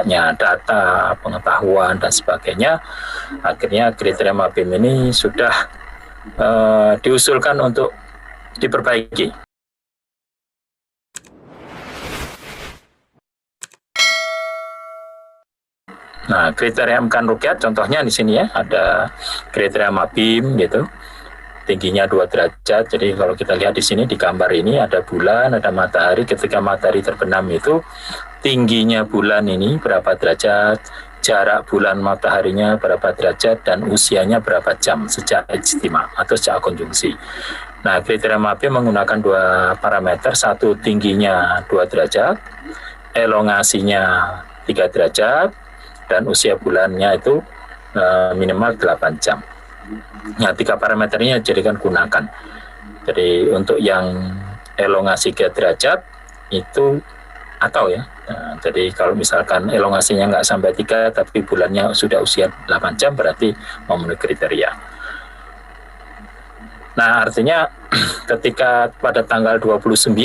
banyaknya data, pengetahuan, dan sebagainya, akhirnya kriteria MAPIM ini sudah diusulkan untuk diperbaiki. Nah, kriteria imkan rukyat contohnya di sini ya, ada kriteria MAPIM gitu. Tingginya 2 derajat. Jadi kalau kita lihat di sini di gambar ini ada bulan, ada matahari. Ketika matahari terbenam itu tingginya bulan ini berapa derajat, jarak bulan mataharinya berapa derajat, dan usianya berapa jam sejak ijtima atau sejak konjungsi. Nah, kriteria MAPIM menggunakan 2 parameter, satu tingginya 2 derajat, elongasinya 3 derajat, dan usia bulannya itu minimal 8 jam. Nah, 3 parameter ini jadikan gunakan. Jadi untuk yang elongasi 3 derajat itu atau ya. Nah, jadi kalau misalkan elongasinya nggak sampai 3 tapi bulannya sudah usia 8 jam berarti memenuhi kriteria. Nah, artinya ketika pada tanggal 29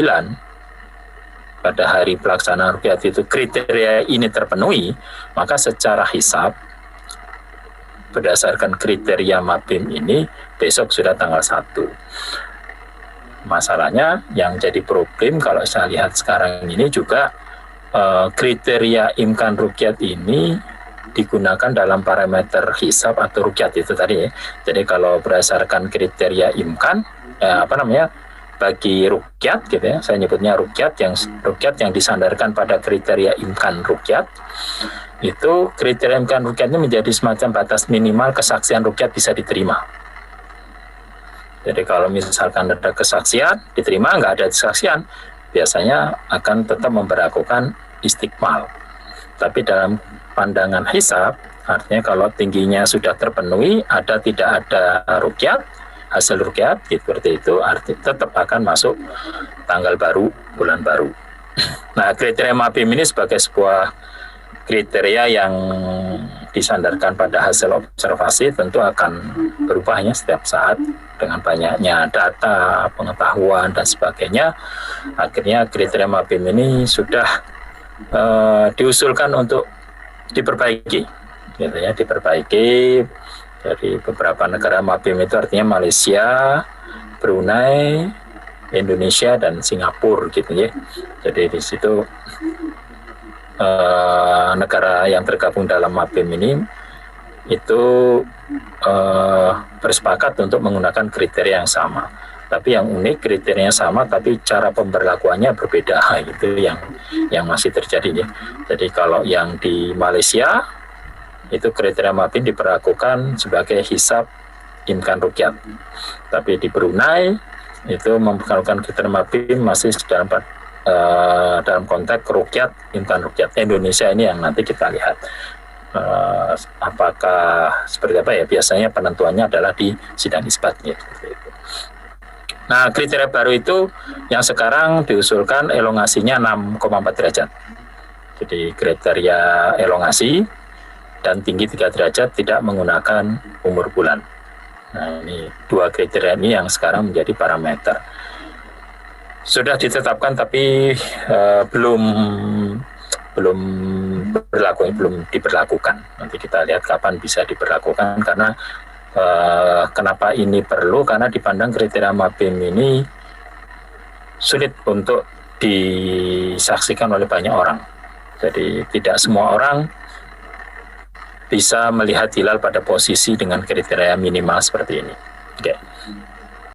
pada hari pelaksanaan rukyat itu kriteria ini terpenuhi, maka secara hisab berdasarkan kriteria MAPIM ini besok sudah tanggal 1. Masalahnya yang jadi problem kalau saya lihat sekarang ini juga kriteria imkan rukyat ini digunakan dalam parameter hisab atau rukyat itu tadi ya. Jadi kalau berdasarkan kriteria imkan bagi rukyat gitu ya, saya nyebutnya rukyat yang disandarkan pada kriteria imkan rukyat, itu kriteria imkan rukyat ini menjadi semacam batas minimal kesaksian rukyat bisa diterima. Jadi kalau misalkan ada kesaksian diterima, nggak ada kesaksian, biasanya akan tetap memberlakukan istiqmal. Tapi dalam pandangan hisab, artinya kalau tingginya sudah terpenuhi, tidak ada rukyat, hasil rukyat seperti itu, artinya tetap akan masuk tanggal baru, bulan baru. Nah, kriteria MAPIM ini sebagai sebuah kriteria yang disandarkan pada hasil observasi tentu akan berubahnya setiap saat dengan banyaknya data, pengetahuan, dan sebagainya. Akhirnya kriteria MAPIM ini sudah diusulkan untuk diperbaiki, gitu ya, diperbaiki. Dari beberapa negara MAPIM itu artinya Malaysia, Brunei, Indonesia, dan Singapura gitu ya. Jadi di situ negara yang tergabung dalam MAPIM ini itu bersepakat untuk menggunakan kriteria yang sama. Tapi yang unik kriterianya sama, tapi cara pemberlakuannya berbeda. Itu yang masih terjadi ya. Jadi kalau yang di Malaysia itu kriteria MAPIM diperlakukan sebagai hisab imkan rukyat. Tapi di Brunei itu memperlakukan kriteria MAPIM masih dalam konteks rukyat, imkan rukyat. Indonesia ini yang nanti kita lihat apakah seperti apa ya, biasanya penentuannya adalah di sidang isbatnya. Nah, kriteria baru itu yang sekarang diusulkan elongasinya 6,4 derajat. Jadi kriteria elongasi dan tinggi 3 derajat tidak menggunakan umur bulan. Nah, ini 2 kriteria ini yang sekarang menjadi parameter. Sudah ditetapkan tapi belum diberlakukan. Nanti kita lihat kapan bisa diberlakukan, karena kenapa ini perlu, karena dipandang kriteria MAPIM ini sulit untuk disaksikan oleh banyak orang. Jadi tidak semua orang bisa melihat hilal pada posisi dengan kriteria minimal seperti ini. Oke.